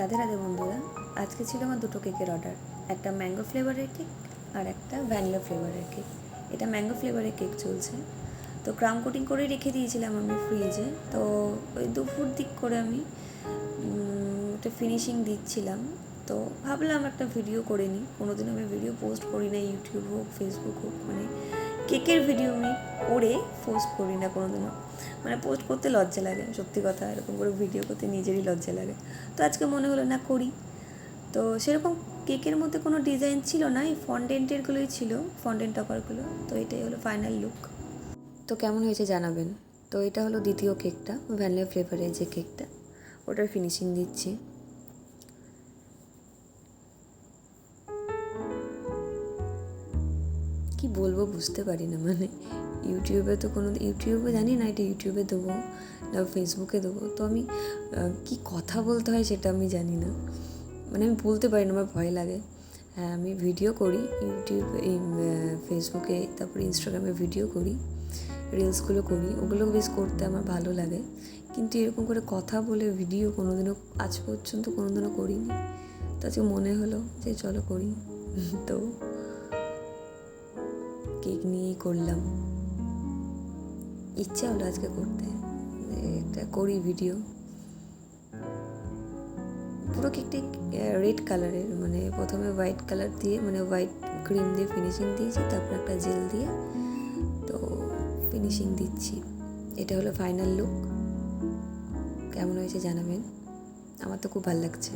রাধে রাধে বন্ধুরা, আজকে ছিল আমার দুটো কেকের অর্ডার। একটা ম্যাঙ্গো ফ্লেভারের কেক আর একটা ভ্যানিলা ফ্লেভারের কেক। এটা ম্যাঙ্গো ফ্লেভারের কেক চলছে, তো ক্রাম কোটিং করে রেখে দিয়েছিলাম আমি ফ্রিজে। তো ওই দুপুর দিক করে আমি একটা ফিনিশিং দিচ্ছিলাম, তো ভাবলাম একটা ভিডিও করে নিই। কোনোদিন আমি ভিডিও পোস্ট করি না, ইউটিউব হোক ফেসবুক হোক, মানে কেকের ভিডিও আমি করে পোস্ট করি না কোনোদিনও। মানে পোস্ট করতে লজ্জা লাগে, সত্যি কথা, এরকম করে ভিডিও করতে নিজেরই লজ্জা লাগে। তো আজকে মনে হলো না করি। তো সেরকম কেকের মধ্যে কোনো ডিজাইন ছিল না, এই ফন্ডেন্টেরগুলোই ছিল, ফন্ডেন্ট টপারগুলো। তো এটাই হলো ফাইনাল লুক। তো কেমন হয়েছে জানাবেন। তো এটা হলো দ্বিতীয় কেকটা, ভ্যানিলা ফ্লেভারের যে কেকটা, ওটার ফিনিশিং দিচ্ছি। কি বলবো বুঝতে পারি না, মানে ইউটিউবে তো ইউটিউবে জানি না এটা ইউটিউবে দেবো না ফেসবুকে দেবো। তো আমি কি কথা বলতে হয় সেটা আমি জানি না, মানে আমি বলতে পারি না, আমার ভয় লাগে। হ্যাঁ, আমি ভিডিও করি ইউটিউবে, এই ফেসবুকে, তারপরে ইনস্টাগ্রামে ভিডিও করি, রিলসগুলো করি, ওগুলো বেশ করতে আমার ভালো লাগে। কিন্তু এরকম করে কথা বলে ভিডিও কোনোদিনও আজ পর্যন্ত কোনোদিনও করিনি। তো আজকে মনে হলো যে চলো করি। তো কেক নিয়েই করলাম, ইচ্ছা হলো আজকে করতে, একটা করি ভিডিও। পুরো কেকটি রেড কালারের, মানে প্রথমে হোয়াইট কালার দিয়ে, মানে হোয়াইট ক্রিম দিয়ে ফিনিশিং দিয়েছি, তারপর একটা জেল দিয়ে তো ফিনিশিং দিচ্ছি। এটা হলো ফাইনাল লুক। কেমন হয়েছে জানাবেন, আমার তো খুব ভালো লাগছে।